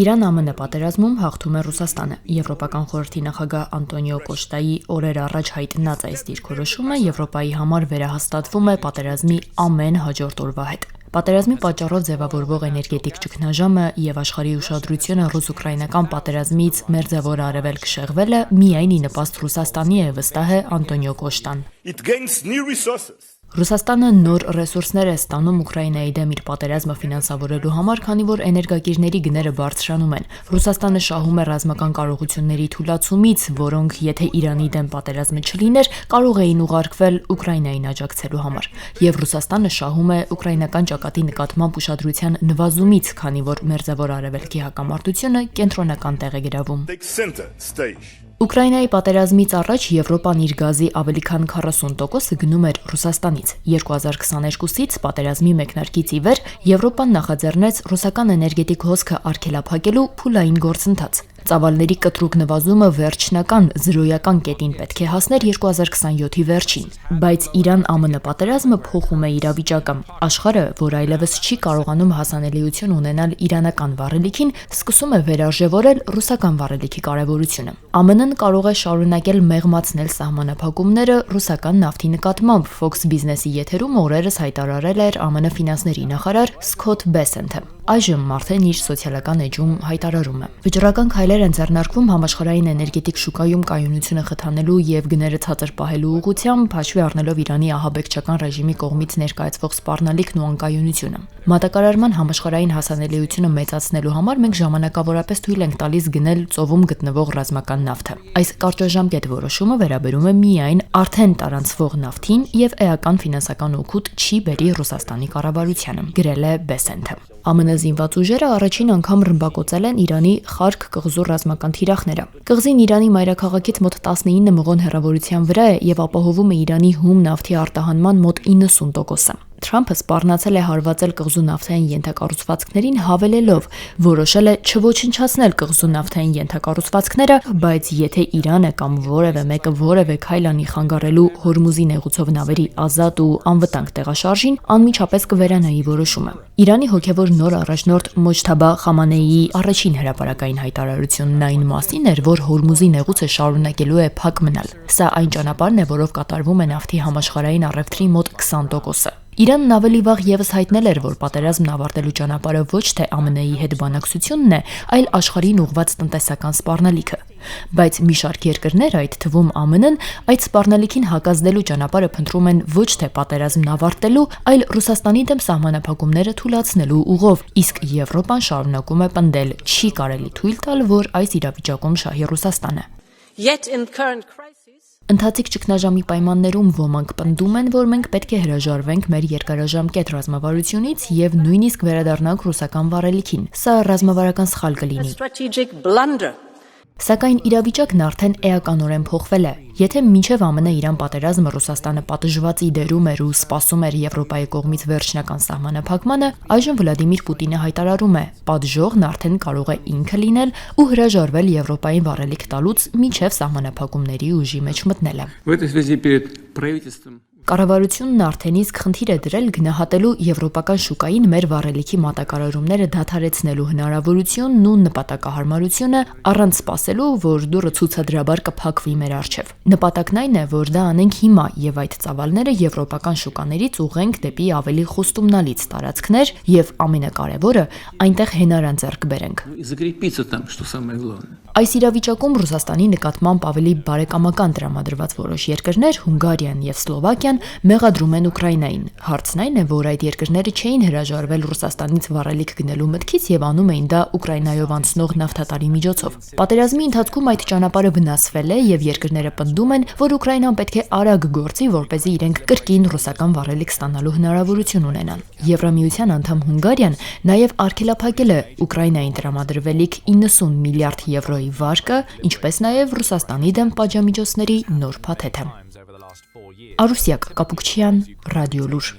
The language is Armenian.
Իրան-ԱՄՆ պատերազմում հաղթում է Ռուսաստանը։ Եվրոպական խորհրդի նախագահ Անտոնիո Կոշտայի օրեր առաջ հայտնած այս դիրքորոշումը Եվրոպայի համար վերահաստատվում է պատերազմի ամեն հաջորդ օրվա հետ։ Պատերազմի պատճառով ձևավորվող էներգետիկ ճգնաժամը եւ աշխարհի ուշադրությունը ռուս-ուկրաինական պատերազմից մերձավոր արևելք շեղվելը միայն ի նպաստ Ռուսաստանի է, վստահ է Անտոնիո Կոշտան։ Ռուսաստանը նոր ռեսուրսներ է ստանում Ուկրաինայի դեմ իր պատերազմը ֆինանսավորելու համար, քանի որ էներգակիրների գները բարձրանում են։ Ռուսաստանը շահում է ռազմական կարողությունների թուլացումից, որոնք, եթե Իրանի դեմ պատերազմը չլիներ, կարող էին ուղարկվել Ուկրաինային աջակցելու համար։ Եվ Ռուսաստանը շահում է ուկրաինական ճակատի նկատմամբ ուշադրության նվազումից, քանի որ մերձավոր արևելքի հակամարտությունը կենտրոնական տեղ է գրավում։ Ուկրաինայի պատերազմից առաջ Եվրոպան իր գազի ավելի քան 40%-ը գնում էր Ռուսաստանից։ 2022-ից պատերազմի մեկնարկից ի վեր Եվրոպան նախաձեռնեց ռուսական էներգետիկ հոսքը արգելափակելու փուլային գործընթաց։ Ծավալների կտրուկ նվազումը վերջնական զրոյական կետին պետք է հասներ 2027-ի վերջին, բայց Իրան-ԱՄՆ պատերազմը փոխում է իրավիճակը։ Աշխարհը, որ այլևս չի կարողանում հասանելիություն ունենալ իրանական վառելիքին, սկսում է վերարժևորել ռուսական վառելիքի կարևորությունը։ ԱՄՆ-ն կարող է շարունակել մեղմացնել սահմանափակումները ռուսական նավթի նկատմամբ, Fox Business-ի եթերում օրերս հայտարարել էր ԱՄՆ ֆինանսների նախարար Սքոթ Բեսենթը։ Այժմ արդեն իր սոցիալական էջում հայտարարում է. Վճռական քայլեր են ձեռնարկվում համաշխարհային էներգետիկ շուկայում կայունությունը խթանելու եւ գները ցածր պահելու ուղղությամբ, հաշվի առնելով Իրանի ահաբեկչական ռեժիմի կողմից ներկայացվող սպառնալիքն ու անկայունությունը։ Մատակարարման համաշխարհային հասանելիությունը մեծացնելու համար մենք ժամանակավորապես թույլ ենք տալիս գնել ծովում գտնվող ռազմական նավթը։ Այս կարճաժամկետ որոշումը վերաբերում է միայն արդեն տարանցվող նավթին եւ էական ֆինանսական օգուտ չի բերի Ռուսաստանի կառավարությանը, գրել է Բեսենթը։ ԱՄՆ զինված ուժերը առաջին անգամ ռմբակոծել են Իրանի Խարկ կղզու ռազմական թիրախները։ Կղզին Իրանի մայրաքաղաքից մոտ 19 մղոն հեռավորության վրա է եւ ապահովում է Իրանի հում նավթի արտահանման մոտ 90%-ը։ Թրամփը սպառնացել է հարվածել կղզու նավթային ենթակառուցվածքներին, հավելելով, որոշել է չոչնչացնել կղզու նավթային ենթակառուցվածքները, բայց եթե Իրանը կամ որևէ մեկը որևէ քայլ անի խանգարելու Հորմուզի նեղուցով նավերի ազատ ու անվտանգ տեղաշարժին, անմիջապես կվերանայի որոշումը։ Իրանի հոգևոր նոր առաջնորդ Մոջթաբա Խամանեիի առաջին հրապարակային հայտարարությունն այն մասին էր, որ Հորմուզի նեղուցը շարունակելու է փակ մնալ։ Սա այն ճանապարհն է, որով կատարվում է նավթի համաշխարհային առևտրի մոտ 20%-ը։ Իրանն ավելի վաղ եւս հայտնել էր, որ պատերազմն ավարտելու ճանապարհը ոչ թե ԱՄՆ-ի հետ բանակցությունն է, այլ աշխարհին ուղղված տնտեսական սպառնալիքը։ Բայց մի շարք երկրներ, այդ թվում ԱՄՆ-ն, այդ սպառնալիքին հակազդելու ճանապարհը փնտրում են ոչ թե պատերազմն ավարտելու, այլ Ռուսաստանի դեմ սահմանափակումները թուլացնելու ուղով, իսկ Եվրոպան շարունակում է պնդել, չի կարելի թույլ տալ, որ այս իրավիճակում շահի Ռուսաստանը։ Ընթացիկ ճգնաժամի պայմաններում ոմանք պնդում են, որ մենք պետք է հրաժարվենք մեր երկարաժամկետ ռազմավարությունից եւ նույնիսկ վերադառնանք ռուսական վառելիքին։ Սա ռազմավարական սխալ կլինի։ Սակայն իրավիճակն արդեն էականորեն փոխվել է։ Եթե մինչև ԱՄՆ-Իրան պատերազմը Ռուսաստանը պատժվածի դերում էր ու սպասում էր Եվրոպայի կողմից վերջնական սահմանափակմանը, այժմ Վլադիմիր Պուտինը հայտարարում է, պատժողն արդեն կարող է ինքը լինել ու հրաժարվել Եվրոպային վառելիք տալուց մինչև սահմանափակումների ուժի մեջ մտնելը։ Կառավարությունն արդեն իսկ խնդիր է դրել գնահատելու եվրոպական շուկային մեր վառելիքի մատակարարումները դադարեցնելու հնարավորությունն ու նպատակահարմարությունը առանց սպասելու, որ դուռը ցուցադրաբար կփակվի մեր առջև։ Նպատակն այն է, որ դա անենք հիմա եւ այդ ծավալները եվրոպական շուկաներից ուղենք դեպի ավելի խոստումնալից տարածքներ եւ ամենակարևորը այնտեղ հենարան ձեռք բերենք։ Այս իրավիճակում Ռուսաստանի նկատմամբ ավելի բարեկամական տրամադրված որոշ երկրներ, Հունգարիան եւ Սլովակիան, մեղադրում են Ուկրաինային։ Հարցն այն է, որ այդ երկրները չէին հրաժարվել Ռուսաստանից վառելիք գնելու մտքից եւ անում էին դա Ուկրաինայով անցնող նավթատարի միջոցով։ Պատերազմի ընթացքում այդ ճանապարհը վնասվել է եւ երկրները պնդում են, որ Ուկրաինան պետք է արագ գործի, որպեսզի իրենք կրկին ռուսական վառելիք ստանալու հնարավորություն ունենան։ Եվրամիության անդամ Հունգարիան նաեւ արգելափակել է Ուկրաինային տրամադրվելիք 90 միլիարդ եվրոյի վարկը, ինչպես նաև Ռուսաստանի դեմ պատժամիջոցների նոր փաթեթը։ Արուսյակ Կապուկչյան, Ռադիոլուր։